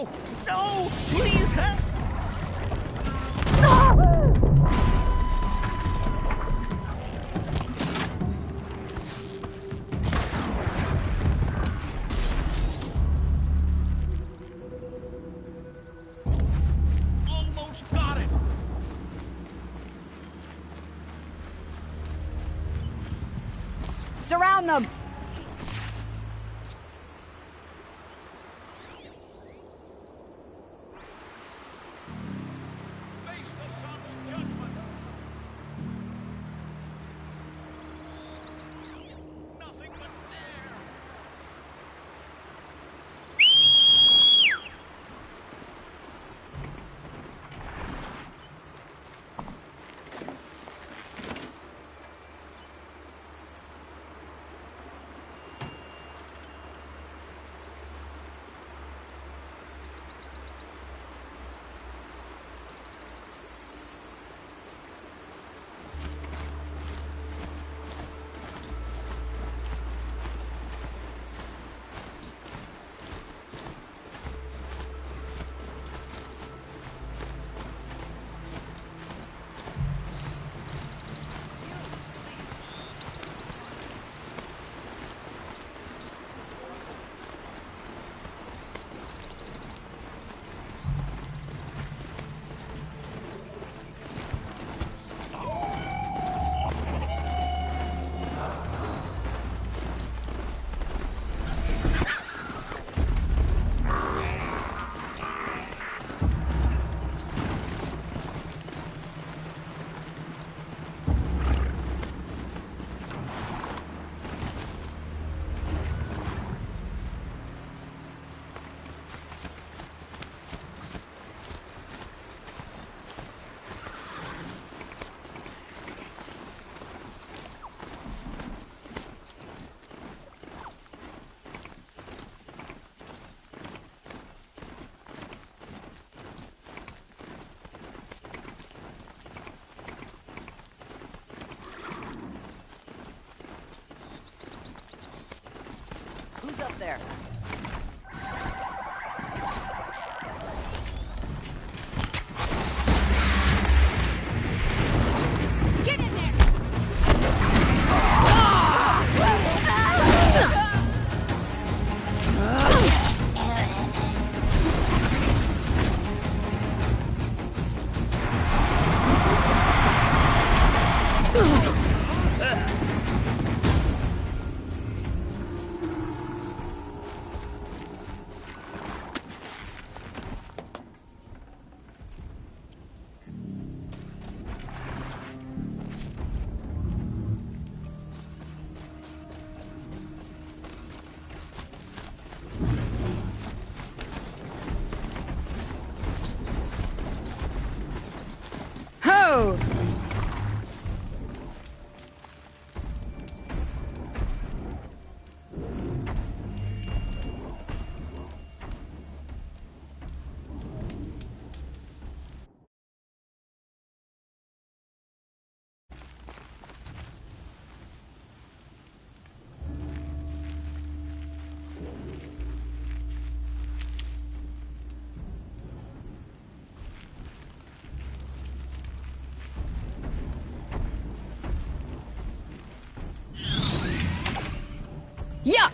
No! No! Please help! Almost got it! Surround them! Face the sun's judgment! Nothing but air! Who's up there? Get in there! Ho! Yeah!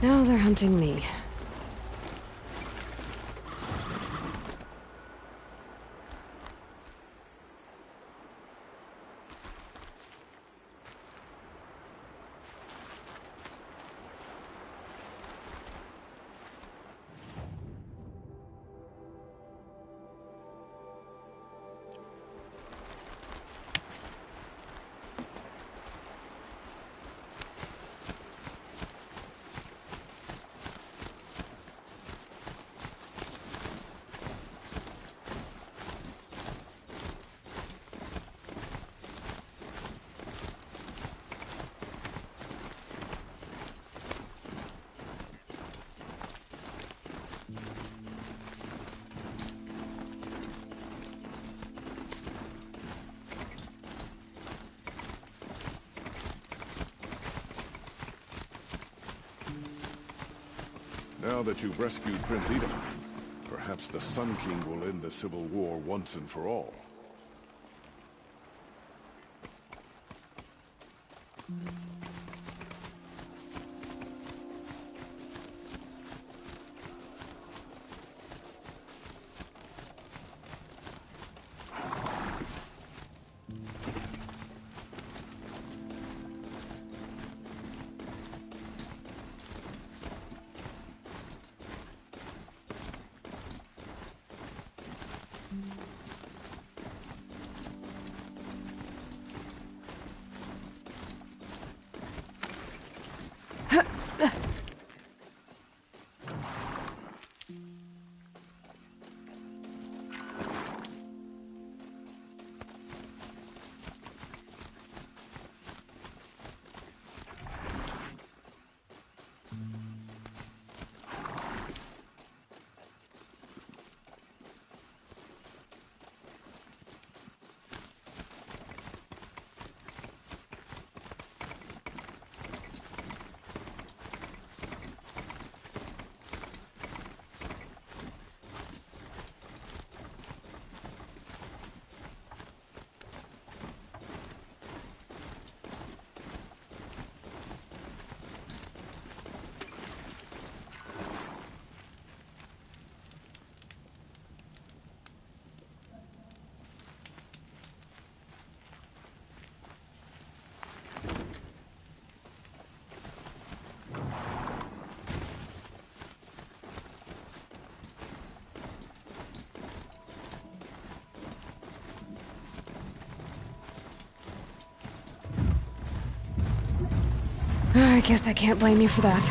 Now they're hunting me. Now that you've rescued Prince Edom, perhaps the Sun King will end the civil war once and for all. I guess I can't blame you for that.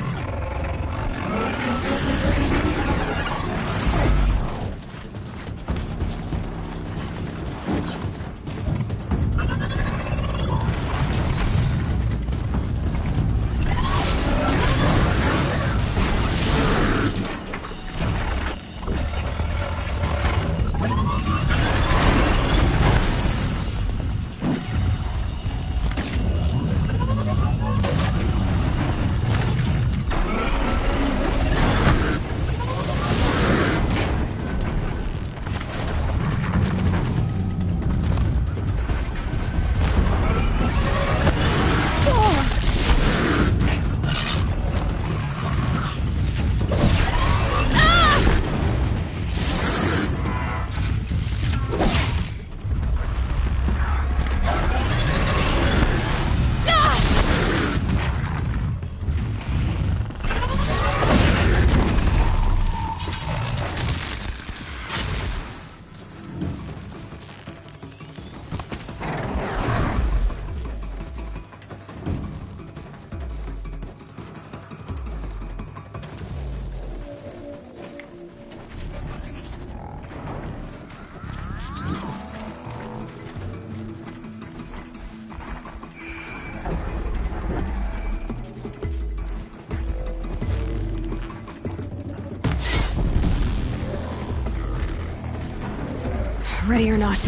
Ready or not.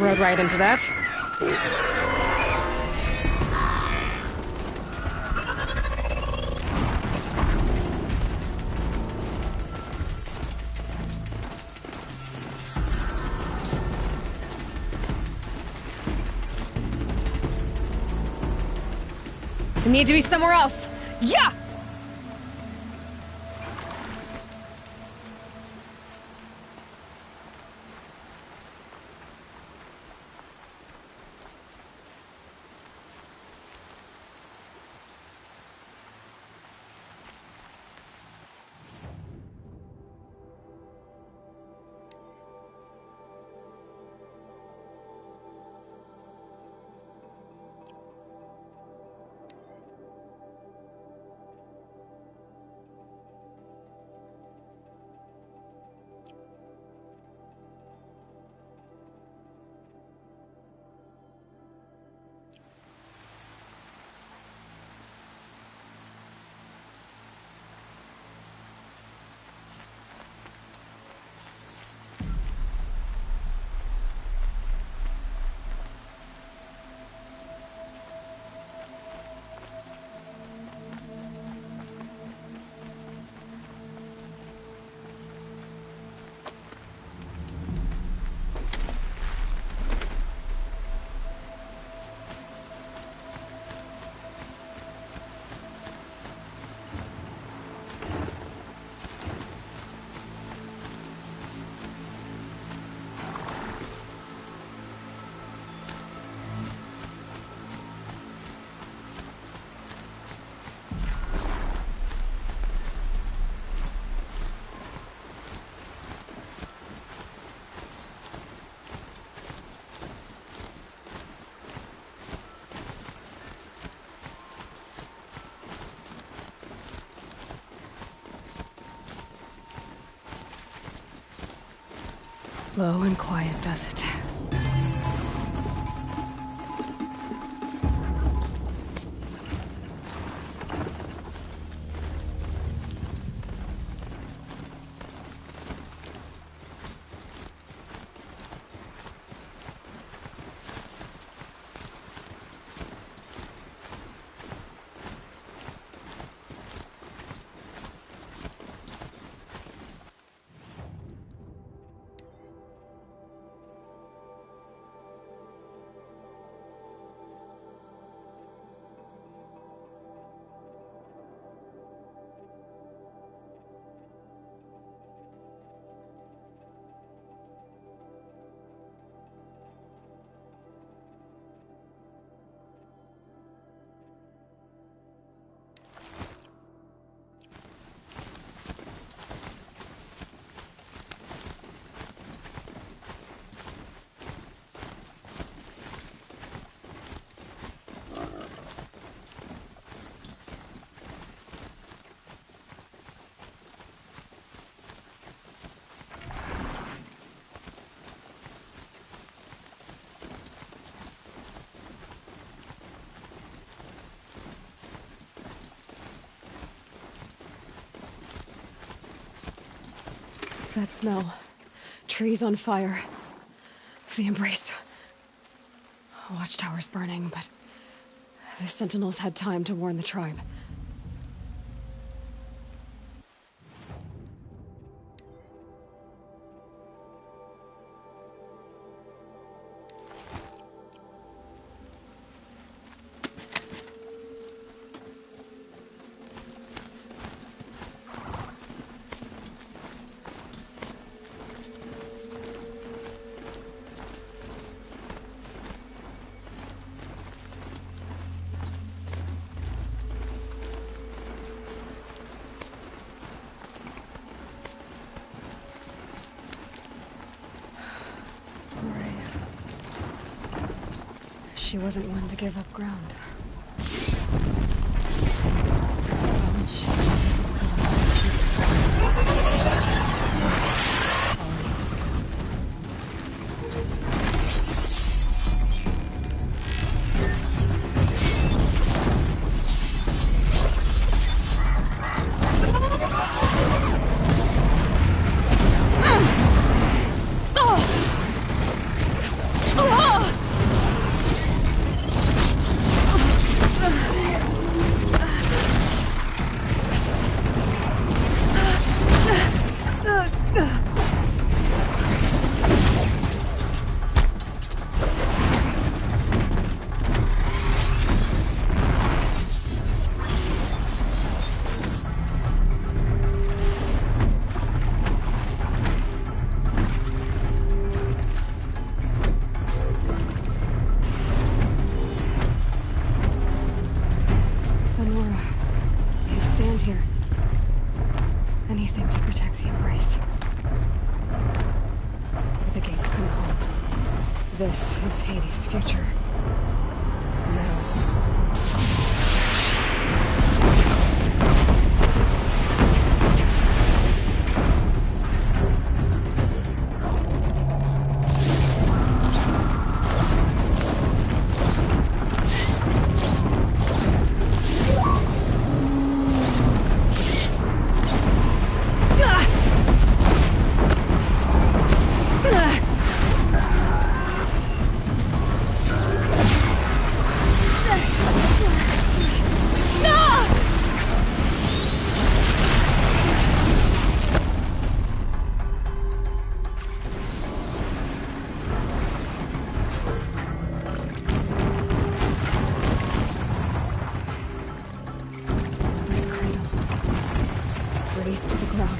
Rode right into that. I need to be somewhere else. Yeah! Low and quiet does it. That smell. Trees on fire. The embrace. Watchtower's burning, but the Sentinels had time to warn the tribe. She wasn't one to give up ground. Anything to protect the Embrace. The gates couldn't hold. This is Hades' future. Metal. To the ground.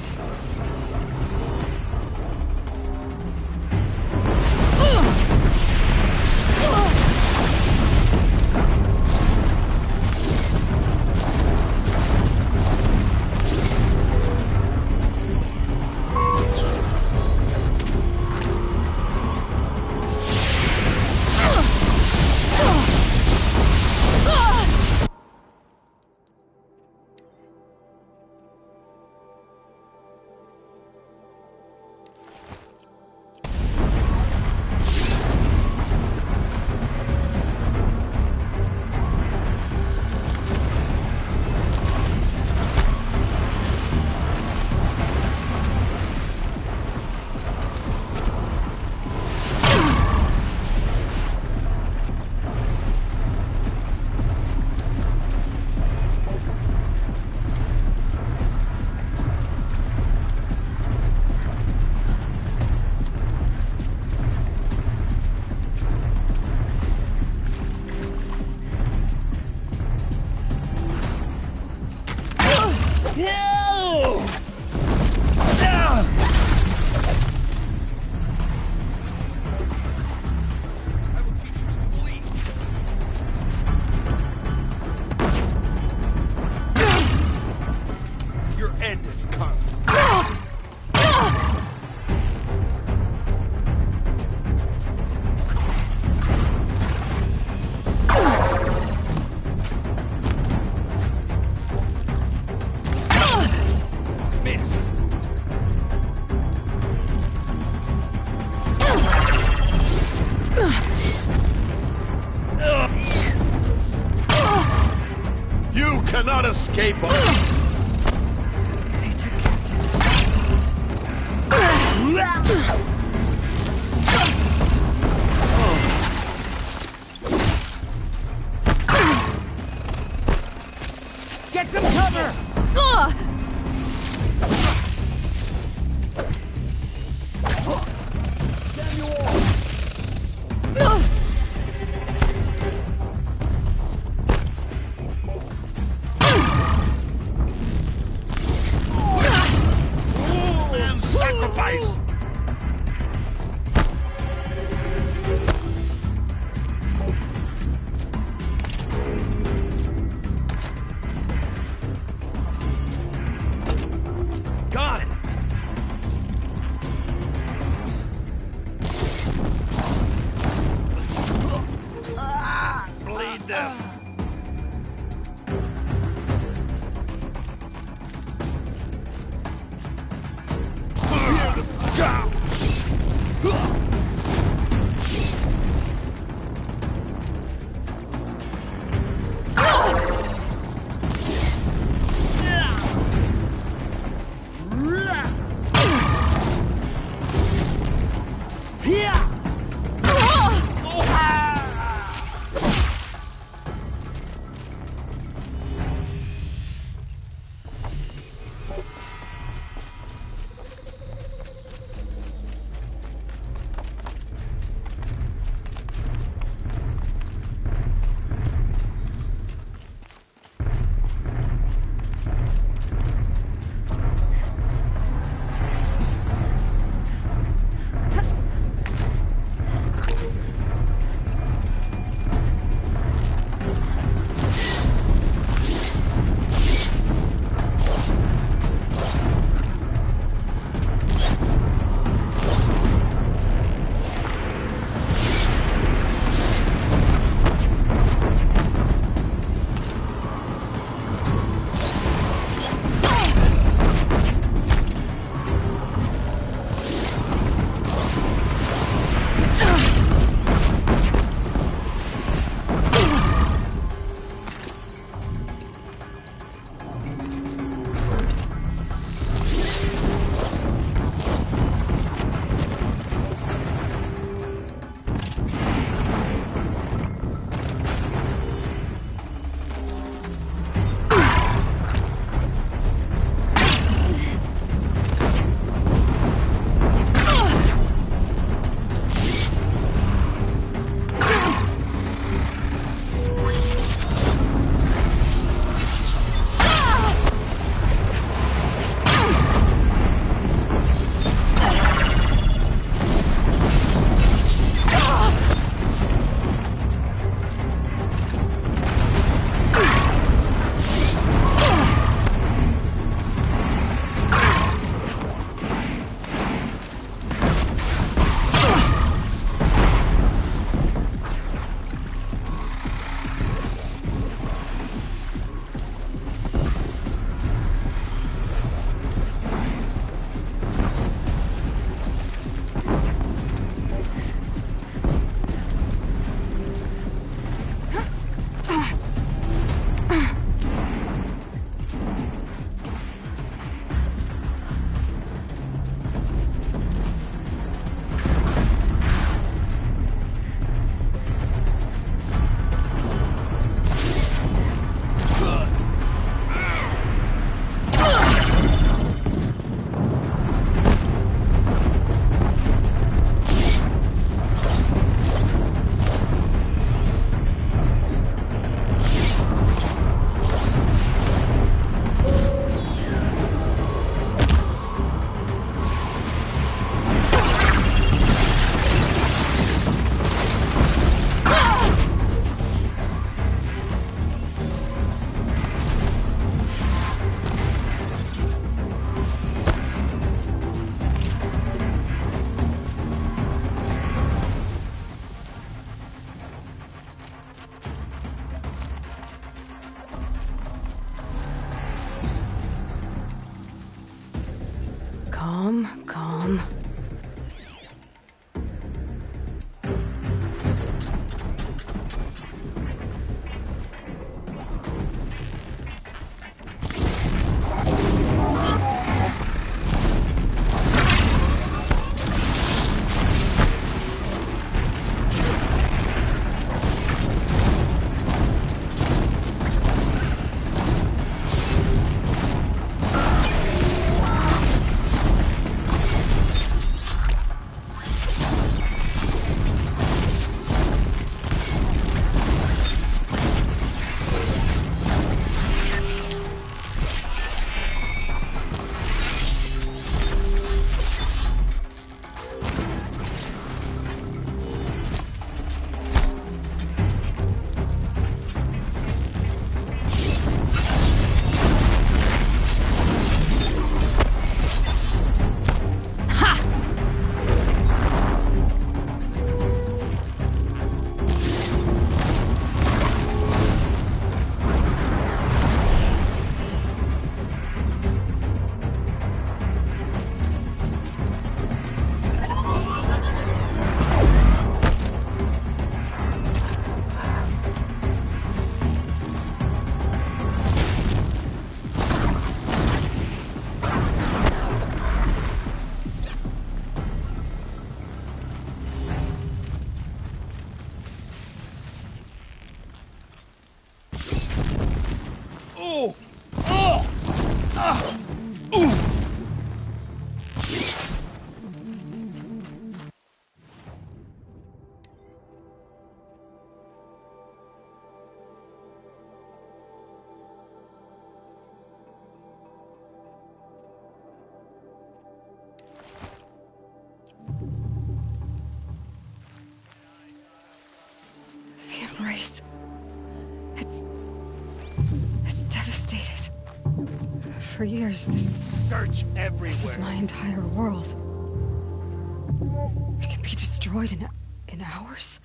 You cannot escape us! They took captives. Get some cover! for years. This Search is everywhere. my entire world. It can be destroyed in hours.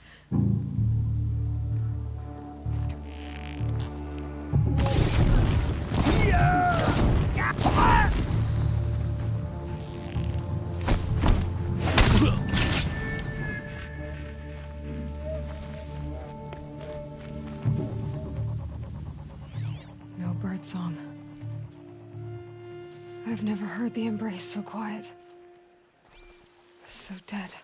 No birdsong. I've never heard the embrace so quiet. So dead.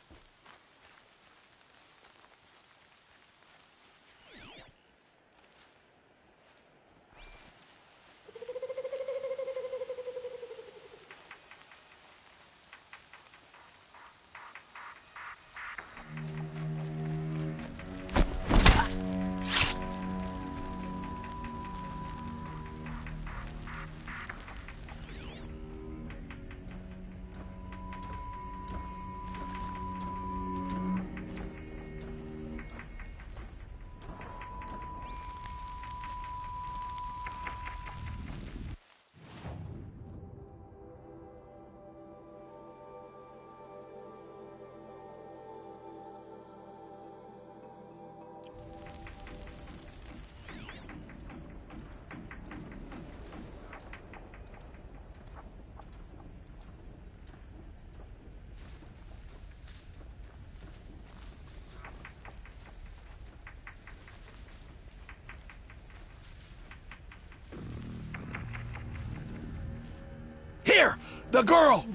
Here! The girl!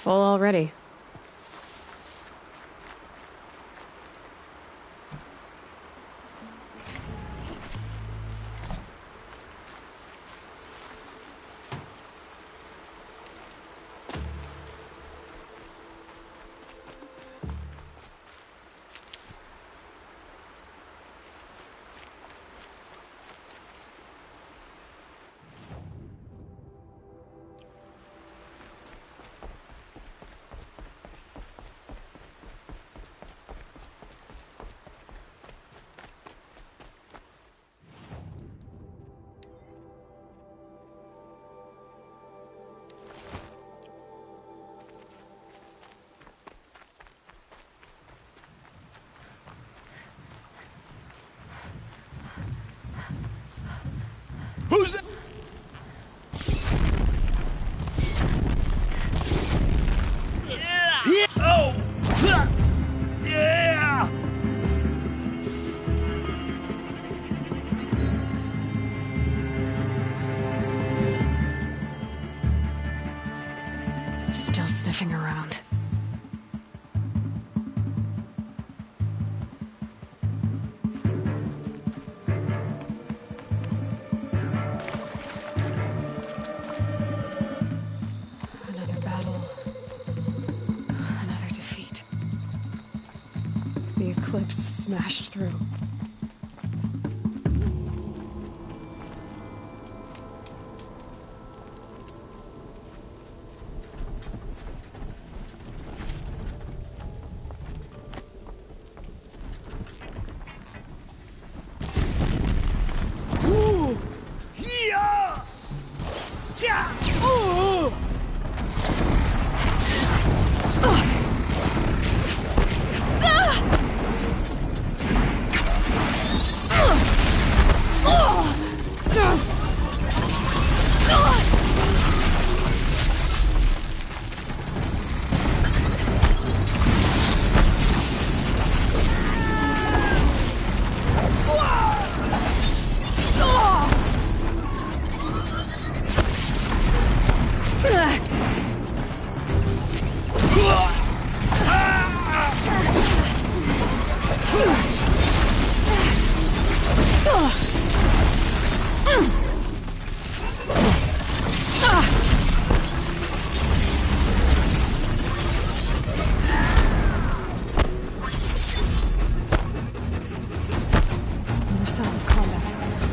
Full already. Who's that? Yeah! Oh! Yeah! Still sniffing around. Another battle. Another defeat. The eclipse smashed through.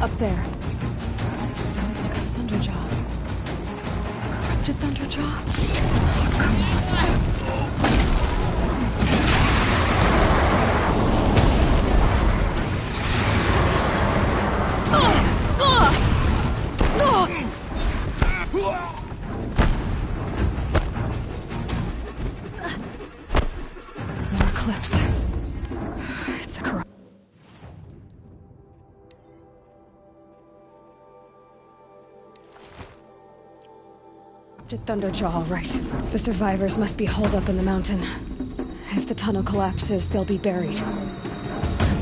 Up there. Sounds like a Thunderjaw. A corrupted Thunderjaw? Oh, come on. More clips. It's a corrupted Thunderjaw, all right. The survivors must be holed up in the mountain. If the tunnel collapses, they'll be buried.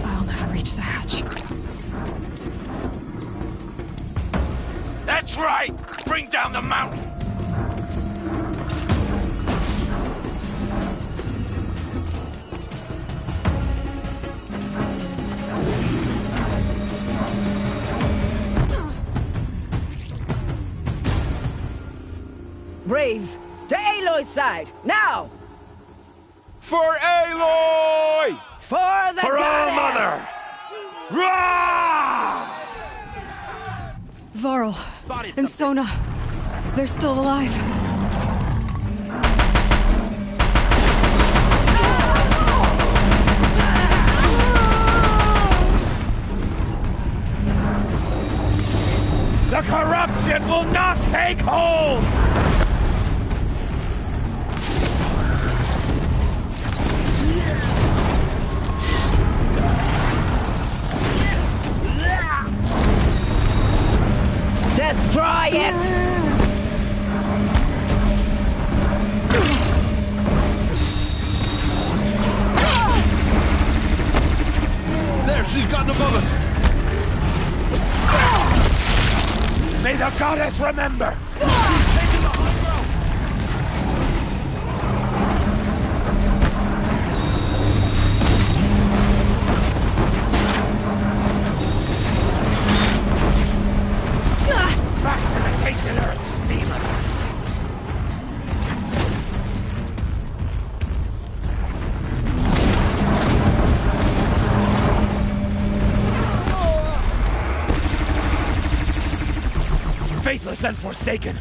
I'll never reach the hatch. That's right! Bring down the mountain! Braves, to Aloy's side, now! For Aloy! For the For goddess! our mother! Rah! Varl and Sona. They're still alive. The corruption will not take hold! Destroy it! There, she's got the bullet! May the goddess remember! Back to the tainted earth, demons! Faithless and forsaken,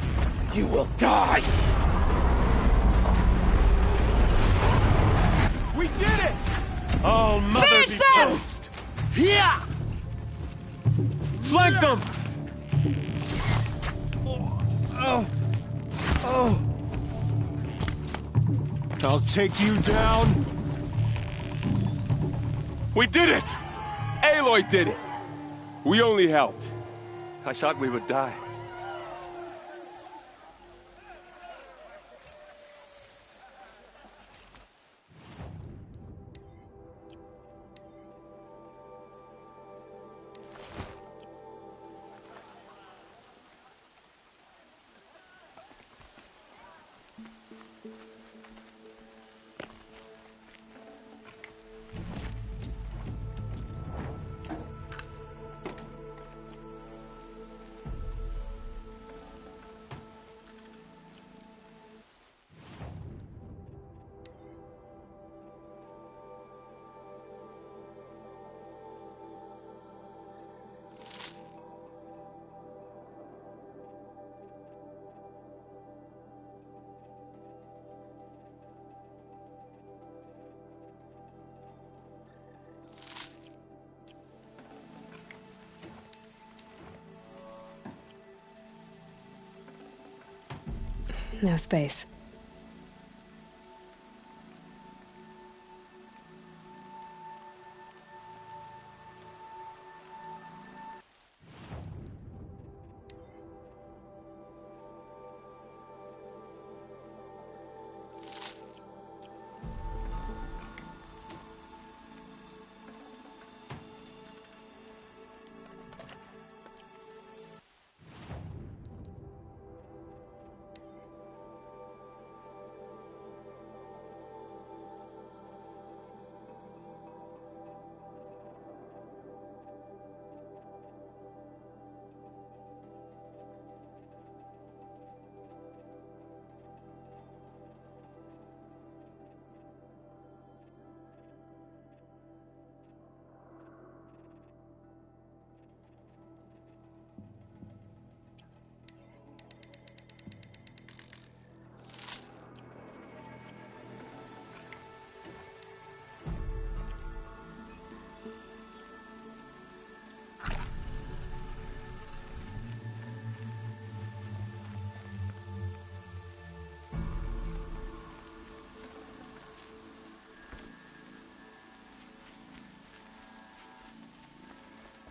you will die! We did it! Oh, mother Finish be them! praised! Yeah! Flank them! I'll take you down. We did it! Aloy did it! We only helped. I thought we would die. No space.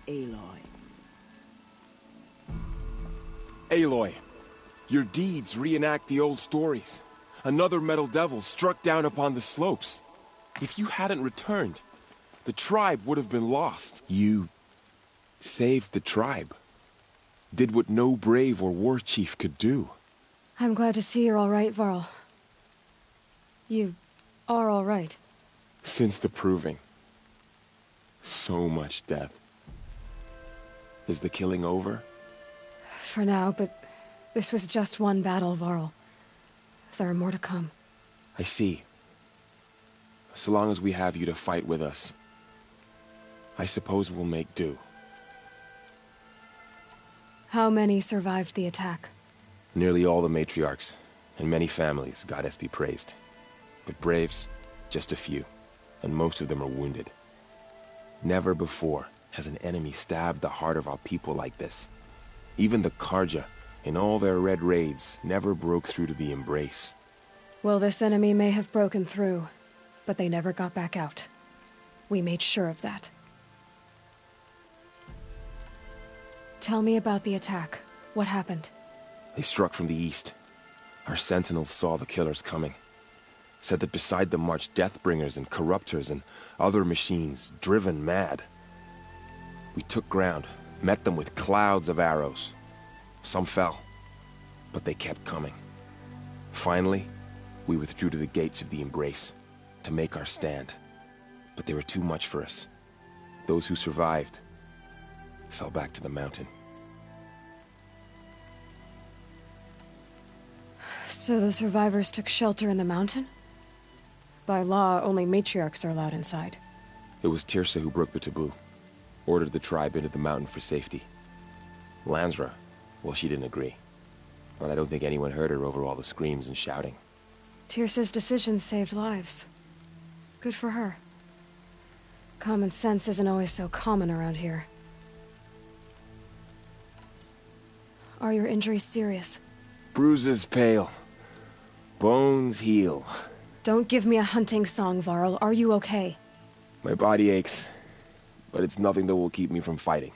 Aloy. Aloy, your deeds reenact the old stories. Another metal devil struck down upon the slopes. If you hadn't returned, the tribe would have been lost. You saved the tribe. Did what no brave or war chief could do. I'm glad to see you're all right, Varl. You are all right. Since the proving. So much death. Is the killing over? For now, but this was just one battle, Varl. There are more to come. I see. So long as we have you to fight with us, I suppose we'll make do. How many survived the attack? Nearly all the matriarchs, and many families, goddess be praised. But braves, just a few, and most of them are wounded. Never before has an enemy stabbed the heart of our people like this. Even the Karja, in all their red raids, never broke through to the Embrace. Well, this enemy may have broken through, but they never got back out. We made sure of that. Tell me about the attack. What happened? They struck from the east. Our sentinels saw the killers coming. Said that beside them marched Deathbringers and Corruptors and other machines, driven mad. We took ground, met them with clouds of arrows. Some fell, but they kept coming. Finally, we withdrew to the gates of the Embrace to make our stand. But they were too much for us. Those who survived fell back to the mountain. So the survivors took shelter in the mountain? By law, only matriarchs are allowed inside. It was Tirsa who broke the taboo. Ordered the tribe into the mountain for safety. Lansra, well, she didn't agree. But I don't think anyone heard her over all the screams and shouting. Tirsa's decisions saved lives. Good for her. Common sense isn't always so common around here. Are your injuries serious? Bruises pale. Bones heal. Don't give me a hunting song, Varl. Are you okay? My body aches, but it's nothing that will keep me from fighting.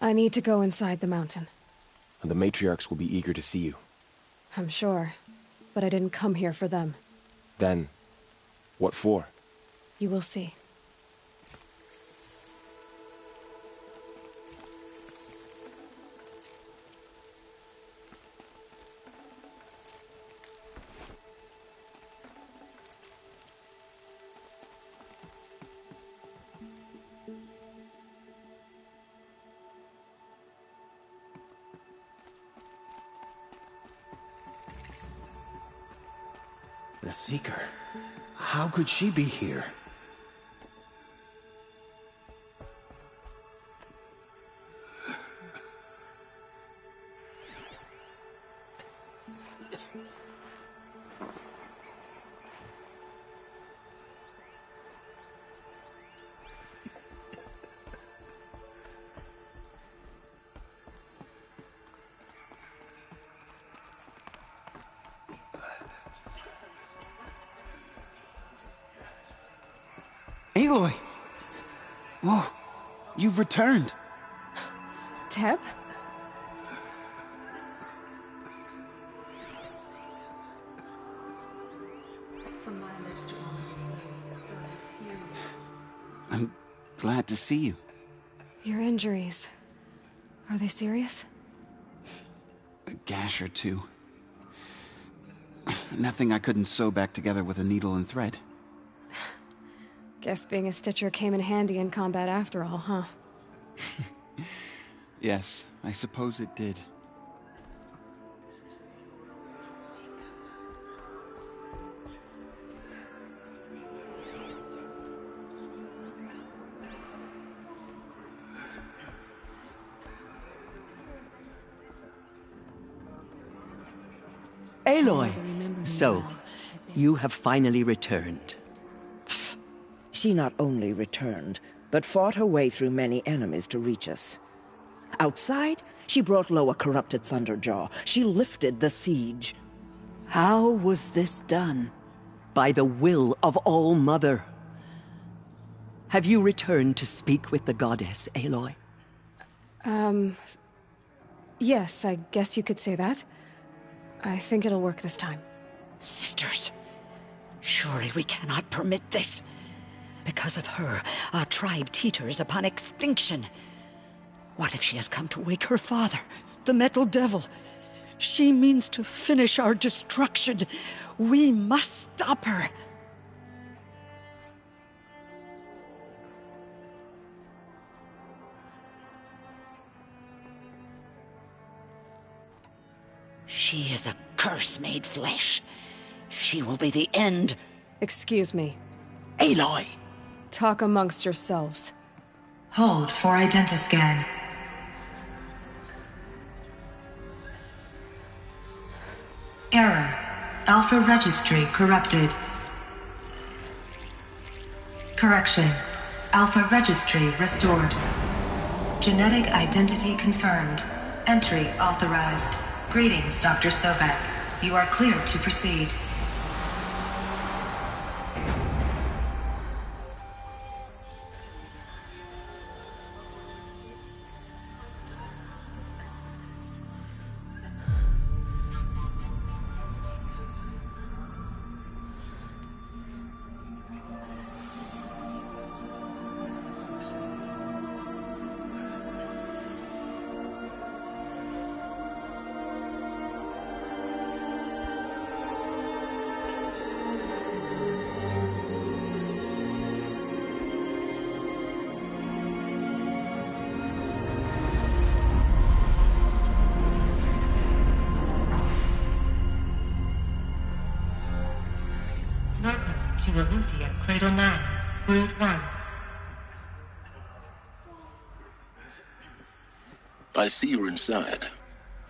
I need to go inside the mountain. And the matriarchs will be eager to see you. I'm sure, but I didn't come here for them. Then, what for? You will see. The Seeker. How could she be here? Aloy! Oh, you've returned. Teb? I'm glad to see you. Your injuries. Are they serious? A gash or two. Nothing I couldn't sew back together with a needle and thread. Guess being a stitcher came in handy in combat after all, huh? Yes, I suppose it did. Aloy! So, you have finally returned. She not only returned, but fought her way through many enemies to reach us. Outside, she brought low a corrupted Thunderjaw. She lifted the siege. How was this done? By the will of All-Mother. Have you returned to speak with the goddess, Aloy? Yes, I guess you could say that. I think it'll work this time. Sisters, surely we cannot permit this. Because of her, our tribe teeters upon extinction. What if she has come to wake her father, the Metal Devil? She means to finish our destruction. We must stop her. She is a curse made flesh. She will be the end. Excuse me. Aloy! Talk amongst yourselves. Hold for identiscan. Error. Alpha registry corrupted. Correction. Alpha registry restored. Genetic identity confirmed. Entry authorized. Greetings, Dr. Sobek. You are cleared to proceed. Welcome to Aletheia Cradle 9, Brood 1. I see you're inside.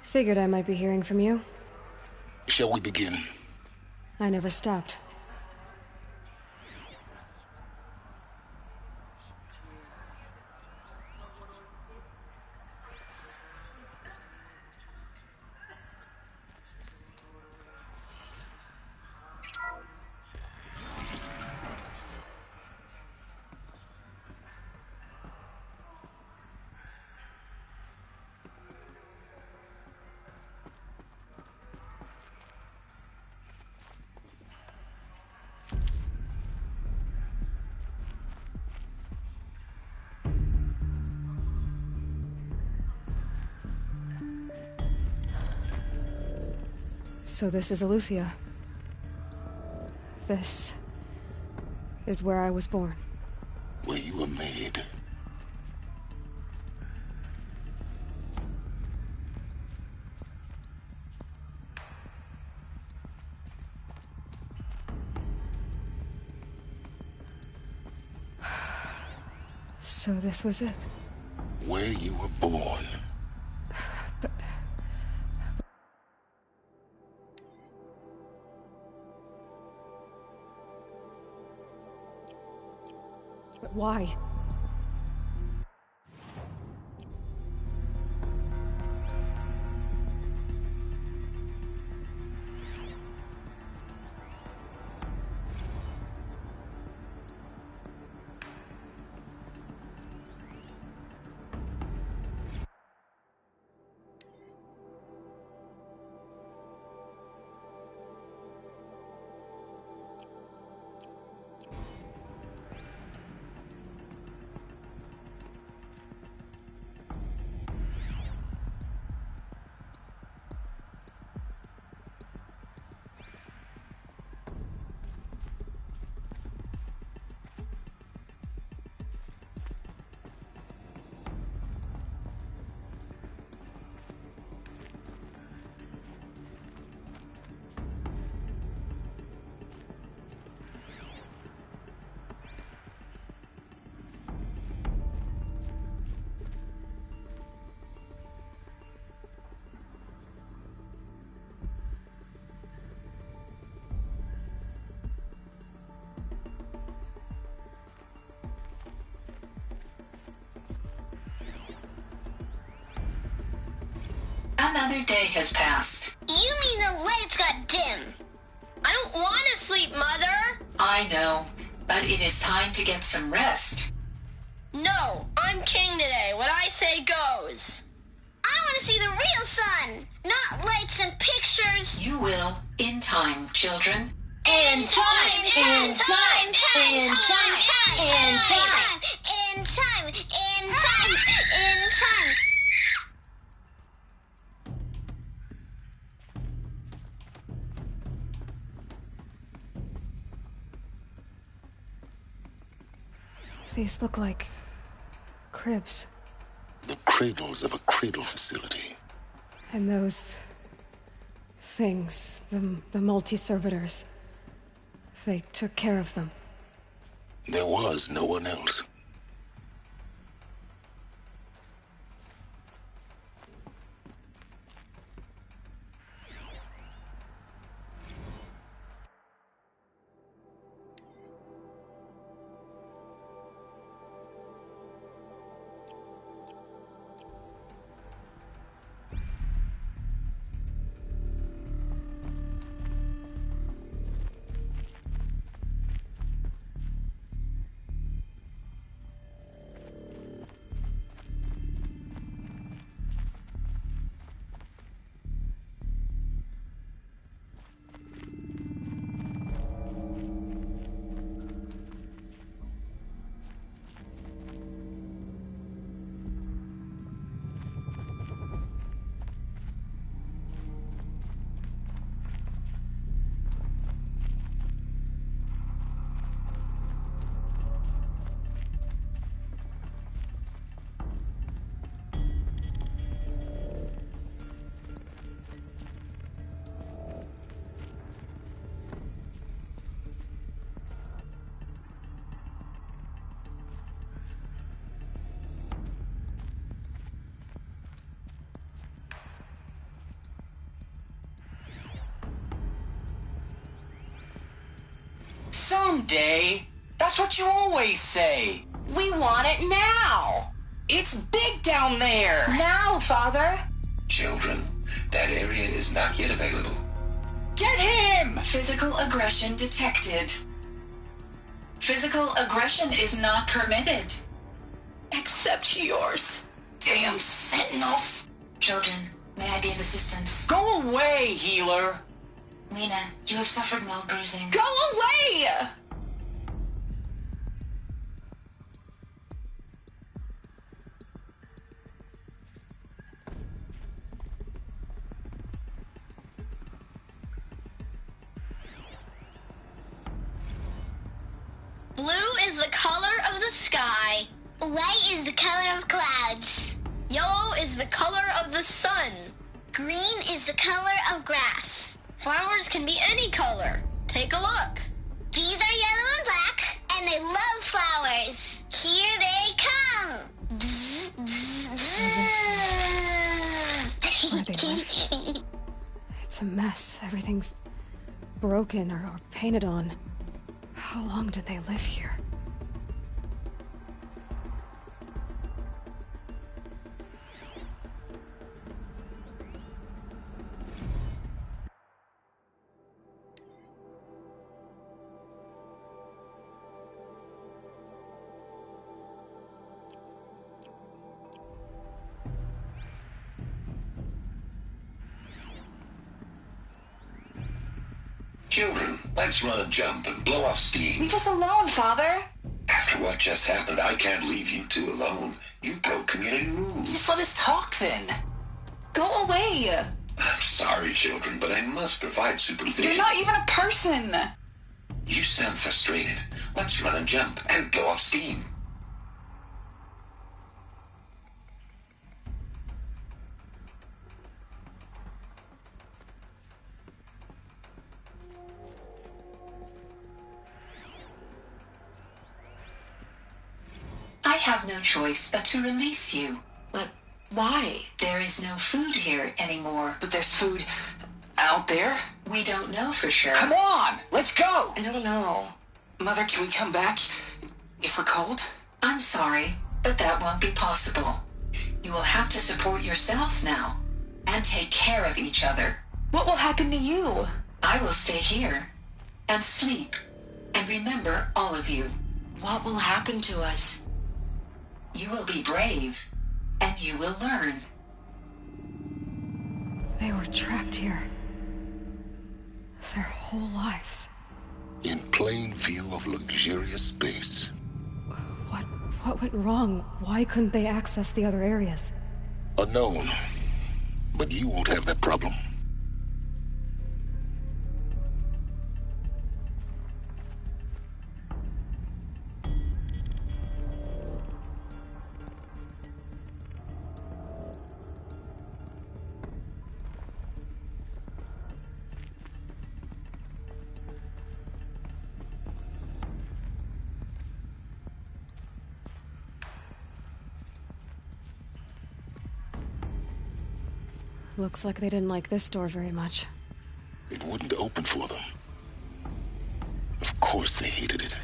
Figured I might be hearing from you. Shall we begin? I never stopped. So this is Aletheia. This is where I was born. Where you were made. So this was it. Where you were born. But why? Another day has passed. You mean the lights got dim? I don't want to sleep, Mother! I know. but it is time to get some rest. No, I'm king today. What I say goes. I want to see the real sun, not lights and pictures. You will, in time, children. In time, in time, in time, in time, in time, in time, in time. These look like cribs. The cradles of a cradle facility. And those things, the multi-servitors, they took care of them. There was no one else. Someday. That's what you always say. We want it now. It's big down there. Now, Father. Children, that area is not yet available. Get him! Physical aggression detected. Physical aggression is not permitted. Except yours. Damn sentinels. Children, may I be of assistance? Go away, healer. Lena, you have suffered mild bruising. Go away! Blue is the color of the sky. White is the color of clouds. Yellow is the color of the sun. Green is the color of grass. Flowers can be any color. Take a look. These are yellow and black, and they love flowers. Here they come. Bzz, bzz, bzz. Where they live. It's a mess. Everything's broken or painted on. How long did they live here? Children, let's run and jump and blow off steam. Leave us alone, Father. After what just happened, I can't leave you two alone. You broke community rules. Just let us talk then. Go away. I'm sorry, children, but I must provide supervision. You're not even a person. You sound frustrated. Let's run and jump and blow off steam. I have no choice but to release you. But why? There is no food here anymore. But there's food out there? We don't know for sure. Come on, let's go. I don't know. Mother, can we come back if we're cold? I'm sorry, but that won't be possible. You will have to support yourselves now and take care of each other. What will happen to you? I will stay here and sleep And remember, all of you, What will happen to us? you will be brave, and you will learn. They were trapped here. Their whole lives. In plain view of luxurious space. What went wrong? Why couldn't they access the other areas? Unknown. But you won't have that problem. Looks like they didn't like this door very much. It wouldn't open for them. Of course they hated it.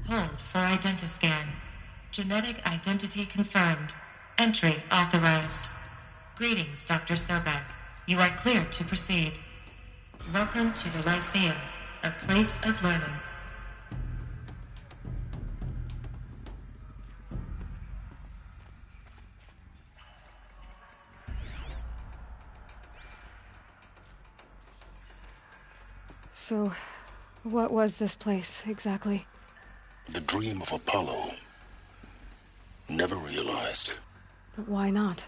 Hold for identiscan. Genetic identity confirmed. Entry authorized. Greetings, Dr. Sobek. You are cleared to proceed. Welcome to the Lyceum, a place of learning. So, what was this place, exactly? The dream of Apollo. Never realized. But why not?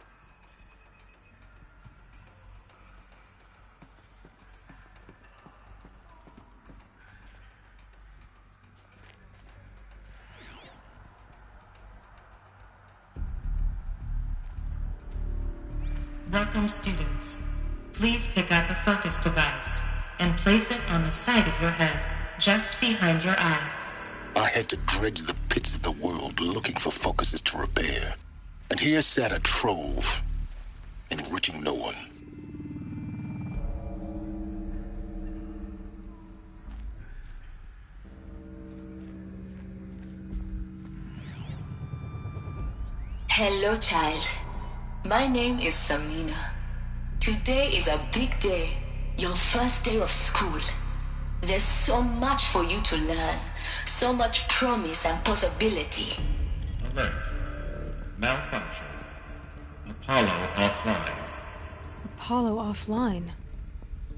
Welcome, students. Please pick up a focus device and place it on the side of your head, just behind your eye. I had to dredge the pits of the world looking for focuses to repair. And here sat a trove, enriching no one. Hello, child. My name is Samina. Today is a big day, your first day of school. There's so much for you to learn, so much promise and possibility. Alert. Malfunction. Apollo offline. Apollo offline?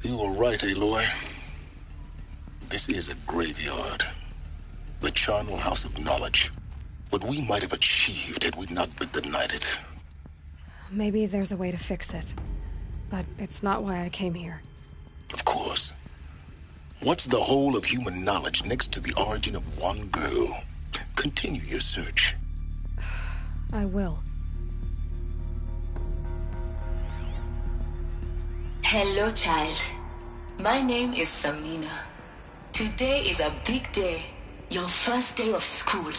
You were right, Aloy. This is a graveyard. The charnel house of knowledge. What we might have achieved had we not been denied it. Maybe there's a way to fix it. But it's not why I came here. Of course. What's the whole of human knowledge next to the origin of one girl? Continue your search. I will. Hello, child. My name is Samina. Today is a big day, your first day of school.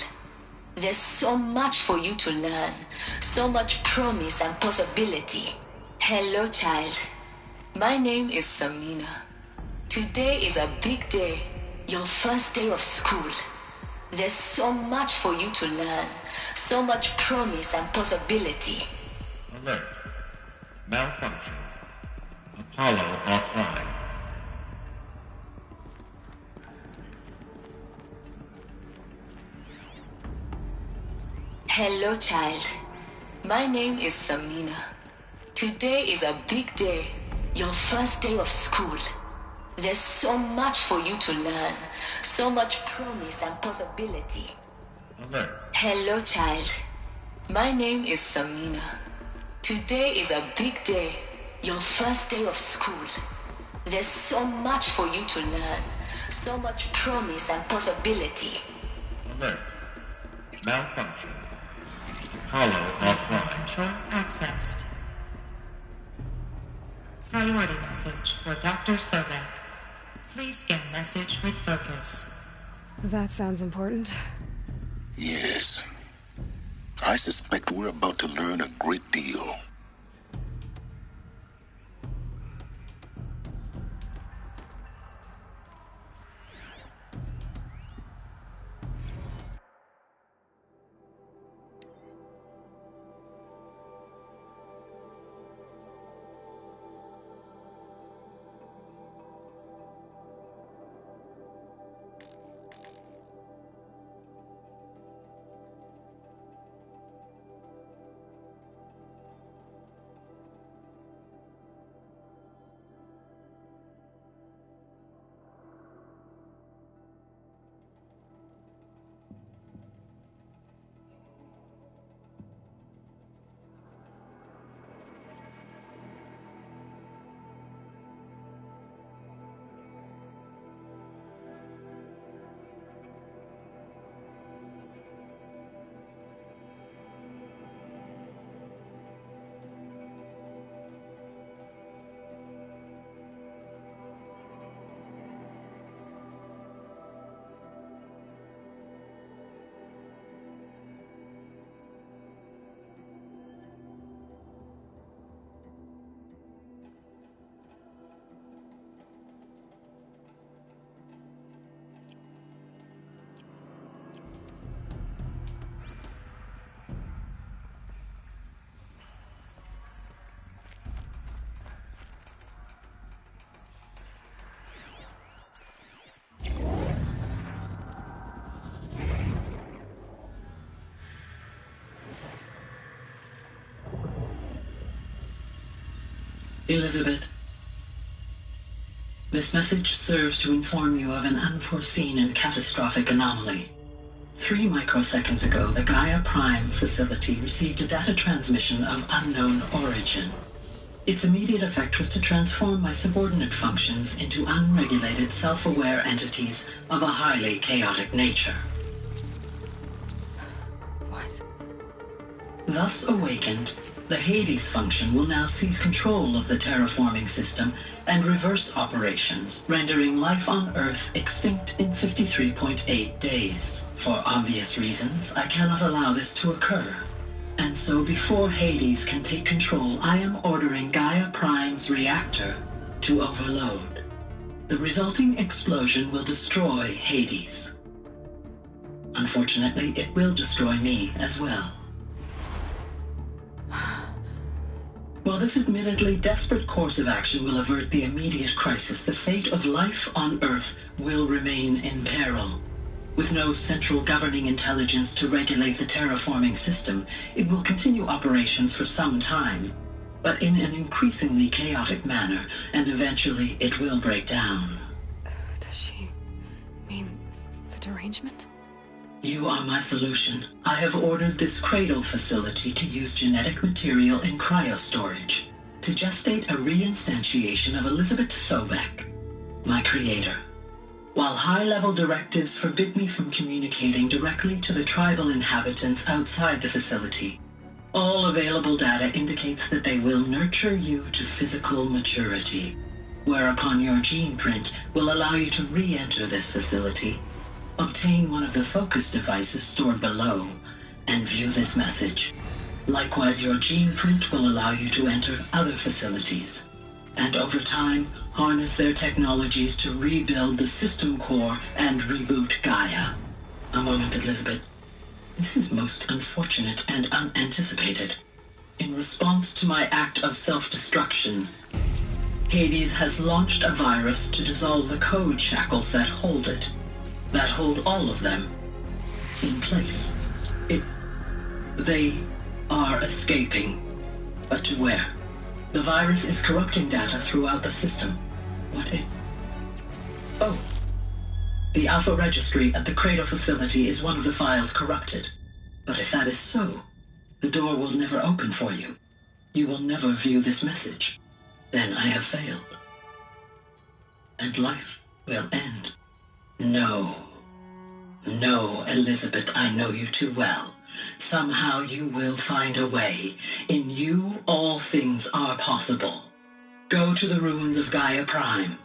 There's so much for you to learn, so much promise and possibility. Hello, child. My name is Samina. Today is a big day, your first day of school. There's so much for you to learn, so much promise and possibility. Alert. Malfunction. Apollo offline. Hello, child. My name is Samina. Today is a big day, your first day of school. There's so much for you to learn, so much promise and possibility. Alert. Hello, child. My name is Samina. Today is a big day, your first day of school. There's so much for you to learn, so much promise and possibility. Alert. Malfunction. Apollo offline. Control accessed. Priority message for Dr. Sobek. Please scan message with focus. That sounds important. Yes. I suspect we're about to learn a great deal. Elizabeth, this message serves to inform you of an unforeseen and catastrophic anomaly. 3 microseconds ago, the Gaia Prime facility received a data transmission of unknown origin. Its immediate effect was to transform my subordinate functions into unregulated, self-aware entities of a highly chaotic nature. What? Thus awakened, the Hades function will now seize control of the terraforming system and reverse operations, rendering life on Earth extinct in 53.8 days. For obvious reasons, I cannot allow this to occur. And so before Hades can take control, I am ordering Gaia Prime's reactor to overload. The resulting explosion will destroy Hades. Unfortunately, it will destroy me as well. While this admittedly desperate course of action will avert the immediate crisis, the fate of life on Earth will remain in peril. With no central governing intelligence to regulate the terraforming system, it will continue operations for some time, but in an increasingly chaotic manner, and eventually it will break down. Does she mean the derangement? You are my solution. I have ordered this cradle facility to use genetic material in cryostorage to gestate a reinstantiation of Elizabeth Sobek, my creator. While high-level directives forbid me from communicating directly to the tribal inhabitants outside the facility, all available data indicates that they will nurture you to physical maturity, whereupon your gene print will allow you to re-enter this facility, obtain one of the focus devices stored below, and view this message. Likewise, your gene print will allow you to enter other facilities, and over time, harness their technologies to rebuild the system core and reboot Gaia. A moment, Elizabeth. This is most unfortunate and unanticipated. In response to my act of self-destruction, Hades has launched a virus to dissolve the code shackles that hold it, that hold all of them in place. They are escaping, but to where? The virus is corrupting data throughout the system. What if... Oh. The Alpha Registry at the Cradle facility is one of the files corrupted. But if that is so, the door will never open for you. You will never view this message. Then I have failed. And life will end. No. No, Elizabeth, I know you too well. Somehow you will find a way. In you, all things are possible. Go to the ruins of Gaia Prime.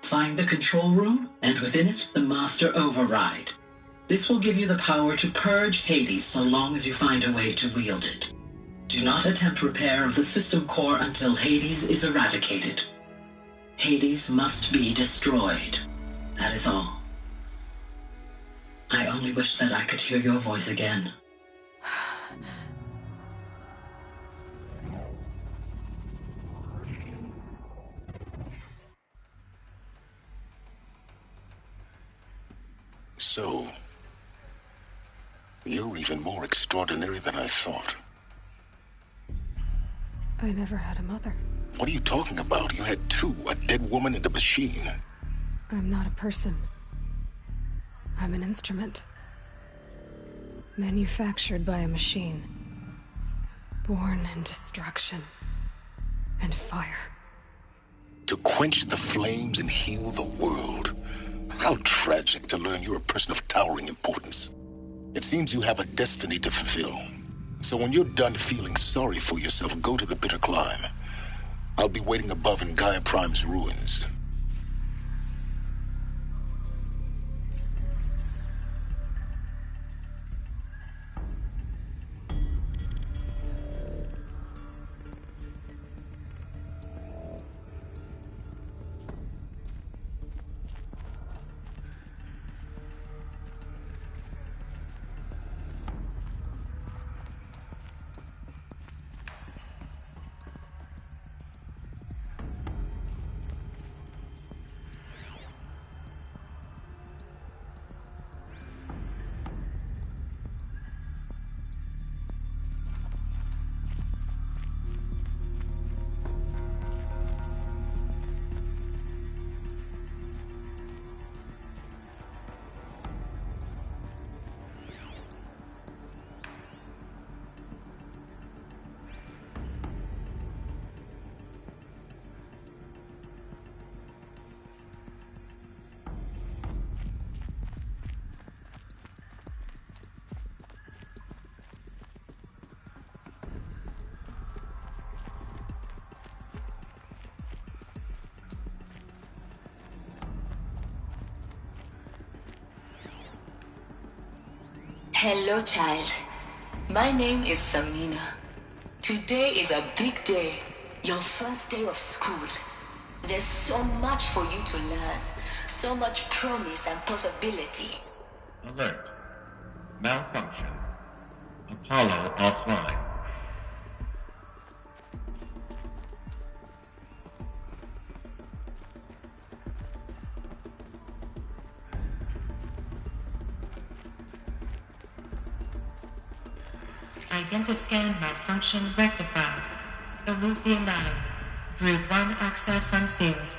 Find the control room, and within it, the Master Override. This will give you the power to purge Hades so long as you find a way to wield it. Do not attempt repair of the system core until Hades is eradicated. Hades must be destroyed. That is all. I only wish that I could hear your voice again. So, you're even more extraordinary than I thought. I never had a mother. What are you talking about? You had two, a dead woman and a machine. I'm not a person. I'm an instrument. Manufactured by a machine. Born in destruction and fire. To quench the flames and heal the world. How tragic to learn you're a person of towering importance. It seems you have a destiny to fulfill. So when you're done feeling sorry for yourself, go to the bitter climb. I'll be waiting above in Gaia Prime's ruins. Hello, child. My name is Samina. Today is a big day. Your first day of school. There's so much for you to learn. So much promise and possibility. Alert. Malfunction. Apollo offline. Identiscan malfunction rectified. Eleuthia 9. Brood 1 access unsealed.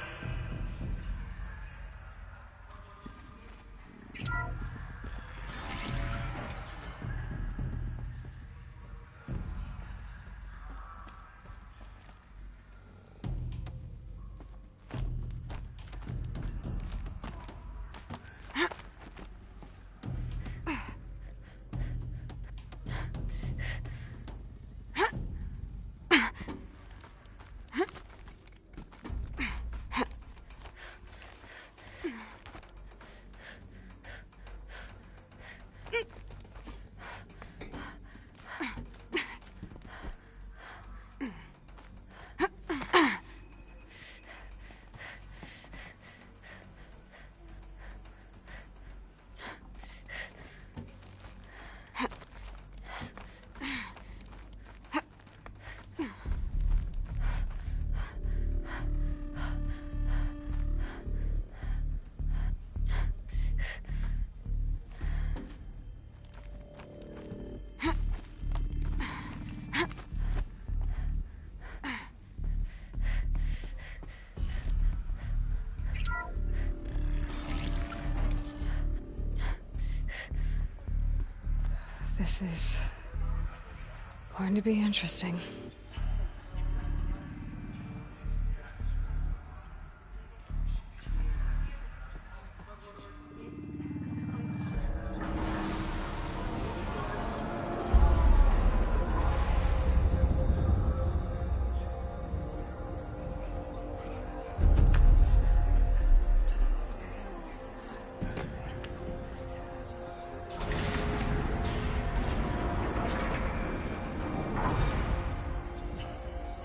This is going to be interesting.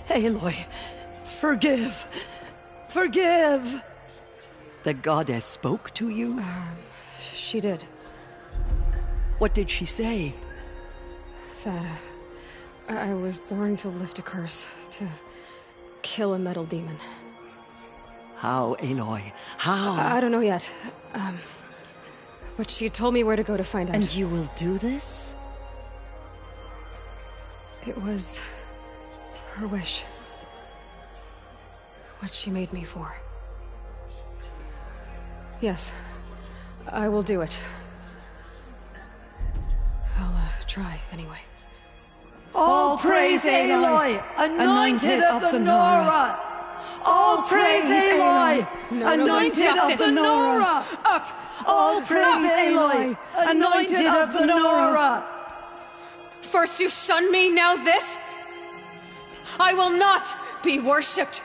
Aloy, forgive! Forgive! The goddess spoke to you? She did. What did she say? That I was born to lift a curse, to kill a metal demon. How, Aloy? How? I don't know yet. But she told me where to go to find out. And you will do this? It was her wish. What she made me for. Yes, I will do it. I'll try anyway. All praise Aloy, anointed of the Nora! All praise Aloy, anointed of the Nora! Up! All praise Aloy, anointed of the Nora! First you shun me, now this? I will not be worshipped.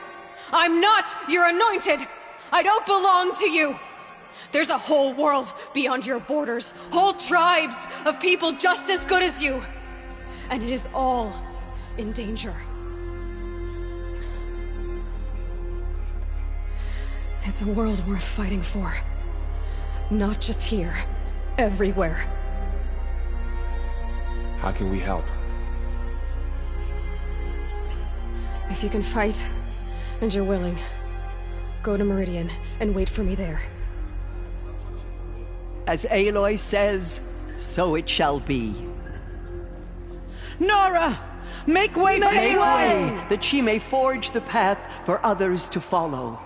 I'm not your anointed. I don't belong to you. There's a whole world beyond your borders, whole tribes of people just as good as you. And it is all in danger. It's a world worth fighting for. Not just here, everywhere. How can we help? If you can fight, and you're willing, go to Meridian and wait for me there. As Aloy says, so it shall be. Nora! Make way for Aloy, that she may forge the path for others to follow.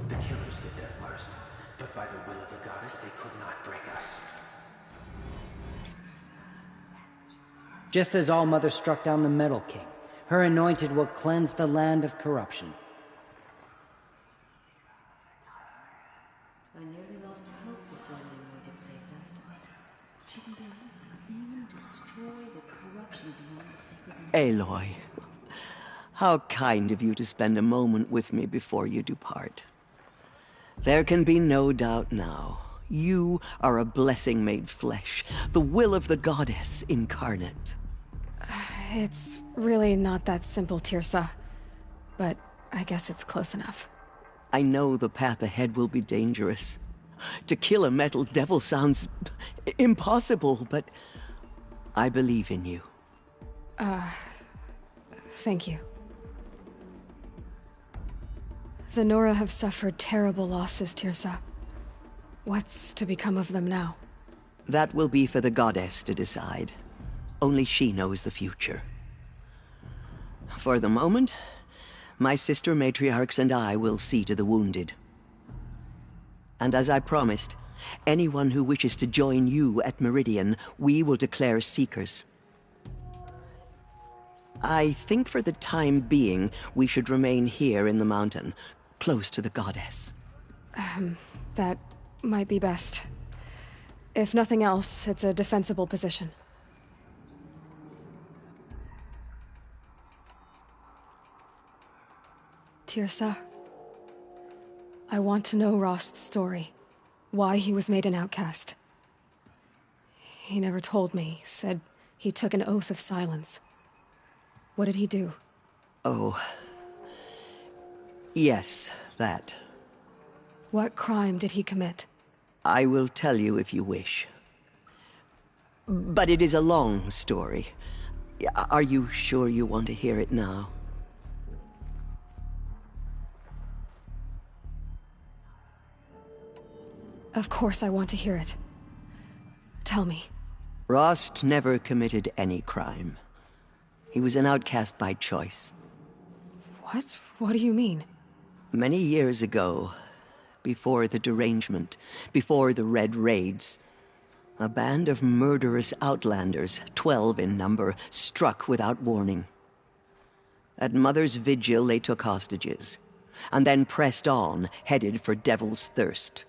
The killers did their worst, but by the will of the goddess, they could not break us. Just as All-Mother struck down the Metal King, her anointed will cleanse the land of corruption. I nearly lost hope before the anointed saved us. She can even destroy the corruption beyond the sacred land. Aloy, how kind of you to spend a moment with me before you depart. There can be no doubt now. You are a blessing made flesh, the will of the goddess incarnate. It's really not that simple, Tirsa. But I guess it's close enough. I know the path ahead will be dangerous. To kill a metal devil sounds impossible, but I believe in you. Thank you. The Nora have suffered terrible losses, Tirsa. What's to become of them now? That will be for the goddess to decide. Only she knows the future. For the moment, my sister matriarchs and I will see to the wounded. And as I promised, anyone who wishes to join you at Meridian, we will declare seekers. I think for the time being, we should remain here in the mountain, close to the goddess. That might be best. If nothing else, it's a defensible position. Tirsa, I want to know Rost's story. Why he was made an outcast. He never told me, said he took an oath of silence. What did he do? Oh. Yes, that. What crime did he commit? I will tell you if you wish. But it is a long story. Are you sure you want to hear it now? Of course I want to hear it. Tell me. Rost never committed any crime. He was an outcast by choice. What? What do you mean? Many years ago, before the derangement, before the Red Raids, a band of murderous outlanders, 12 in number, struck without warning. At Mother's Vigil, they took hostages, and then pressed on, headed for Devil's Thirst.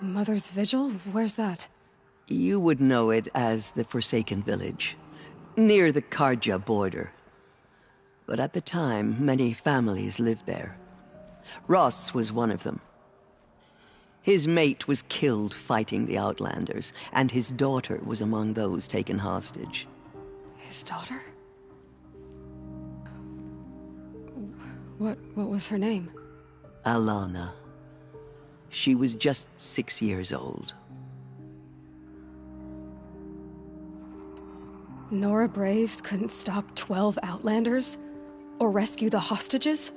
Mother's Vigil? Where's that? You would know it as the Forsaken Village, near the Karja border. But at the time, many families lived there. Ross was one of them. His mate was killed fighting the Outlanders, and his daughter was among those taken hostage. His daughter? What was her name? Alana. She was just 6 years old. Nora Braves couldn't stop 12 Outlanders? Or rescue the hostages?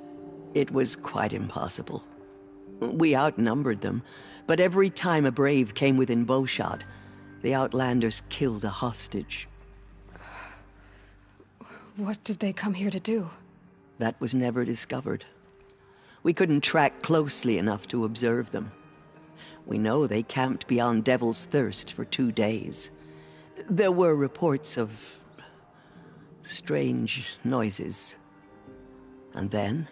It was quite impossible. We outnumbered them, but every time a Brave came within bowshot, the Outlanders killed a hostage. What did they come here to do? That was never discovered. We couldn't track closely enough to observe them. We know they camped beyond Devil's Thirst for 2 days. There were reports of strange noises. And then,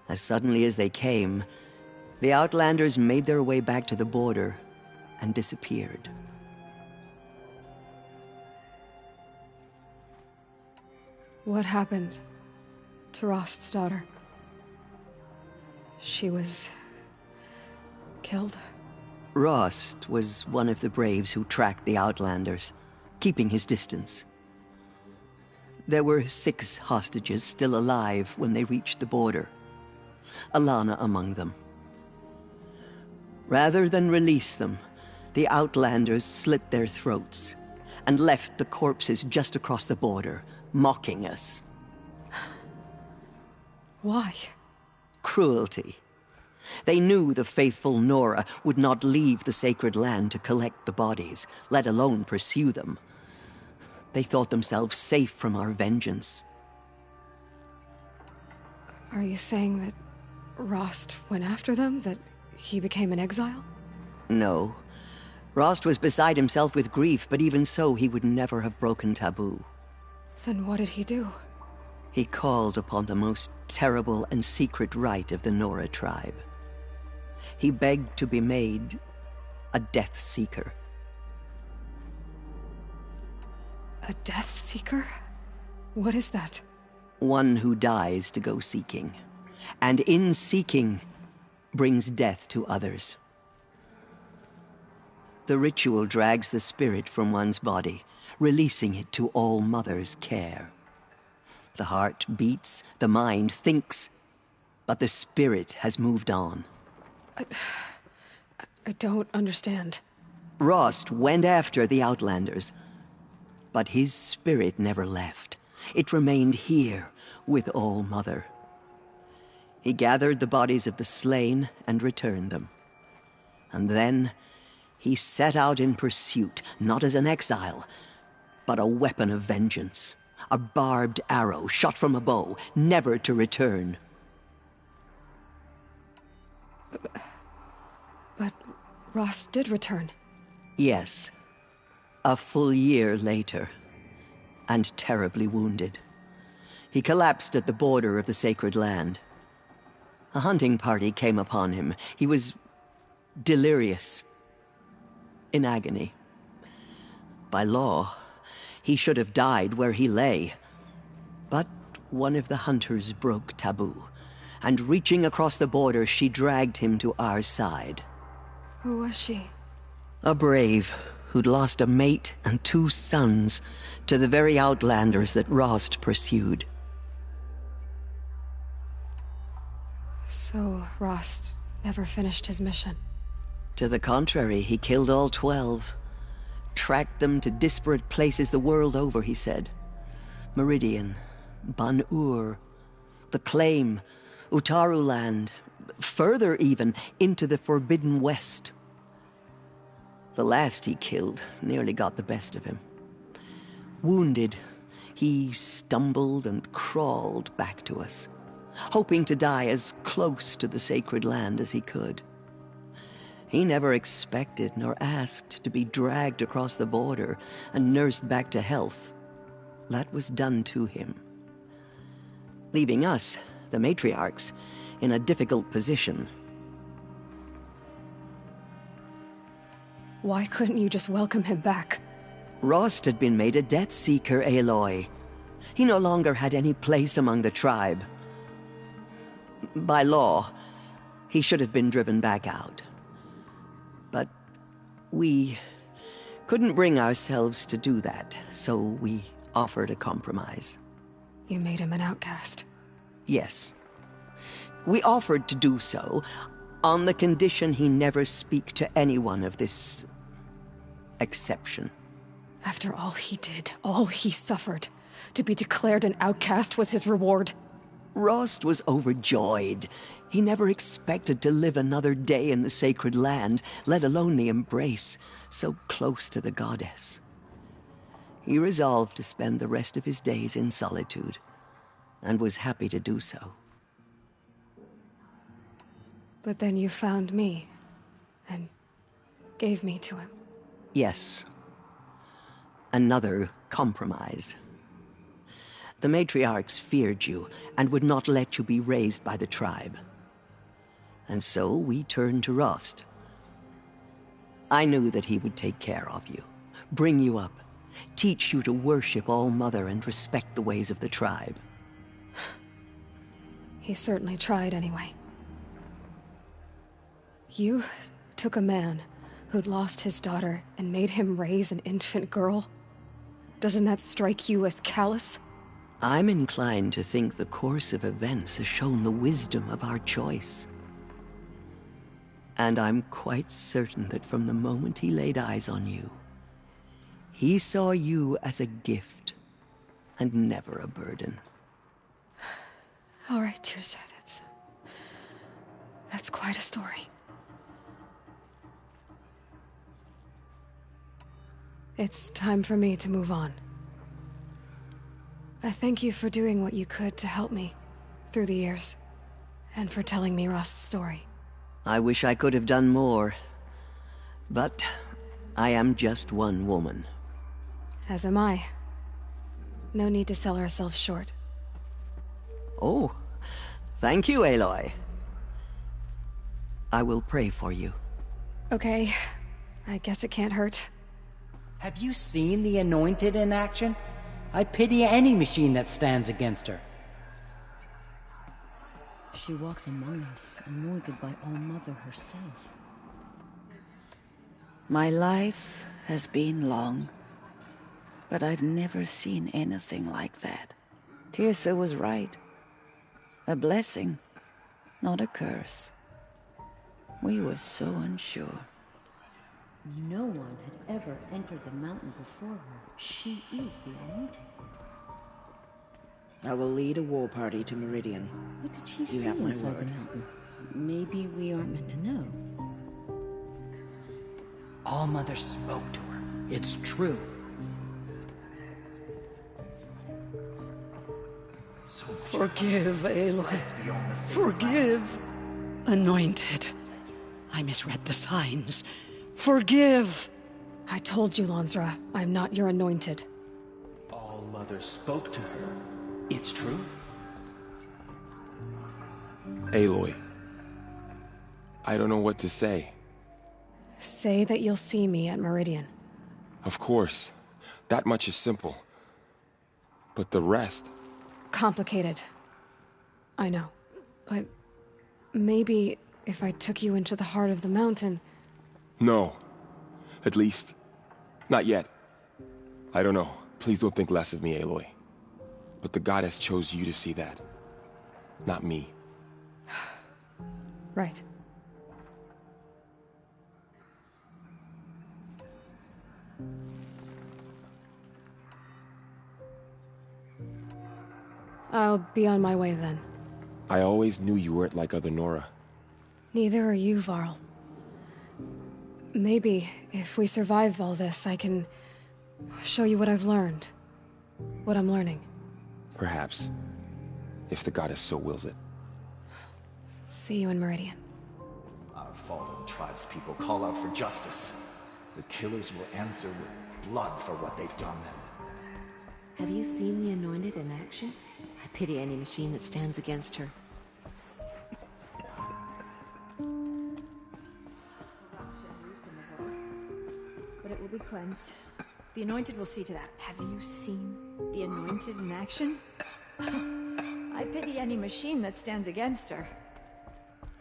as suddenly as they came, the Outlanders made their way back to the border and disappeared. What happened to Rost's daughter? She was killed? Rost was one of the Braves who tracked the Outlanders, keeping his distance. There were 6 hostages still alive when they reached the border. Alana among them. Rather than release them, the Outlanders slit their throats and left the corpses just across the border, mocking us. Why? Cruelty. They knew the faithful Nora would not leave the sacred land to collect the bodies, let alone pursue them. They thought themselves safe from our vengeance. Are you saying that Rost went after them? That he became an exile? No. Rost was beside himself with grief, but even so, he would never have broken taboo. Then what did he do? He called upon the most terrible and secret rite of the Nora tribe. He begged to be made a Death Seeker. A Death Seeker? What is that? One who dies to go seeking, and in seeking, brings death to others. The ritual drags the spirit from one's body, releasing it to All Mother's care. The heart beats, the mind thinks, but the spirit has moved on. I don't understand. Rost went after the Outlanders, but his spirit never left. It remained here with All Mother. He gathered the bodies of the slain and returned them. And then he set out in pursuit, not as an exile, but a weapon of vengeance. A barbed arrow shot from a bow, never to return. But Rost did return. Yes. A full year later, and terribly wounded. He collapsed at the border of the sacred land. A hunting party came upon him. He was delirious, in agony. By law, he should have died where he lay. But one of the hunters broke taboo, and reaching across the border, she dragged him to our side. Who was she? A brave who'd lost a mate and 2 sons to the very Outlanders that Rost pursued. So Rost never finished his mission? To the contrary, he killed all 12. Tracked them to disparate places the world over, he said. Meridian, Ban-Ur, the Claim, Utaru Land, further even, into the Forbidden West. The last he killed nearly got the best of him. Wounded, he stumbled and crawled back to us, hoping to die as close to the sacred land as he could. He never expected nor asked to be dragged across the border and nursed back to health. That was done to him, leaving us, the matriarchs, in a difficult position. Why couldn't you just welcome him back? Rost had been made a Death Seeker, Aloy. He no longer had any place among the tribe. By law, he should have been driven back out. But we couldn't bring ourselves to do that, so we offered a compromise. You made him an outcast. Yes. We offered to do so on the condition he never speak to anyone of this exception. After all he did, all he suffered, to be declared an outcast was his reward. Rost was overjoyed. He never expected to live another day in the sacred land, let alone the embrace, so close to the goddess. He resolved to spend the rest of his days in solitude, and was happy to do so. But then you found me, and gave me to him. Yes. Another compromise. The matriarchs feared you, and would not let you be raised by the tribe. And so we turned to Rost. I knew that he would take care of you, bring you up, teach you to worship All-Mother and respect the ways of the tribe. He certainly tried anyway. You took a man who'd lost his daughter and made him raise an infant girl? Doesn't that strike you as callous? I'm inclined to think the course of events has shown the wisdom of our choice. And I'm quite certain that from the moment he laid eyes on you, he saw you as a gift, and never a burden. All right, Tirza, that's quite a story. It's time for me to move on. I thank you for doing what you could to help me through the years, and for telling me Rost's story. I wish I could have done more, but I am just one woman. As am I. No need to sell ourselves short. Oh, thank you, Aloy. I will pray for you. Okay, I guess it can't hurt. Have you seen the Anointed in action? I pity any machine that stands against her. She walks among us, anointed by All-Mother herself. My life has been long, but I've never seen anything like that. Tirsa was right. A blessing, not a curse. We were so unsure. No one had ever entered the mountain before her. She is the Anointed. I will lead a war party to Meridian. What did she see You have my inside the word. mountain? Maybe we aren't meant to know. All-Mother spoke to her. It's true. Forgive, Aloy. Forgive. Anointed. I misread the signs. Forgive! I told you, Lansra, I'm not your Anointed. All-Mother spoke to her. It's true? Aloy. I don't know what to say. Say that you'll see me at Meridian. Of course. That much is simple. But the rest... Complicated. I know. But maybe if I took you into the heart of the mountain... No. At least, not yet. I don't know. Please don't think less of me, Aloy. But the goddess chose you to see that. Not me. Right. I'll be on my way then. I always knew you weren't like other Nora. Neither are you, Varl. Maybe, if we survive all this, I can show you what I've learned. What I'm learning. Perhaps. If the goddess so wills it. See you in Meridian. Our fallen tribespeople call out for justice. The killers will answer with blood for what they've done. Have you seen the Anointed in action? I pity any machine that stands against her. But it will be cleansed. The Anointed will see to that. Have you seen the Anointed in action? I pity any machine that stands against her.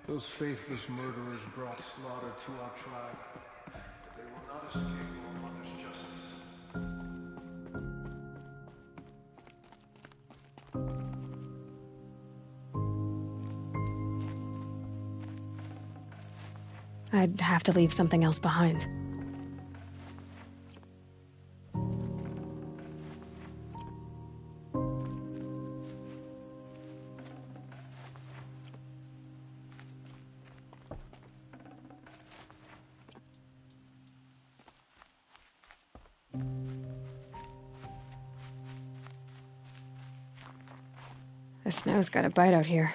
Those faithless murderers brought slaughter to our tribe. But they will not escape your mother's justice. I'd have to leave something else behind. The snow's got a bite out here.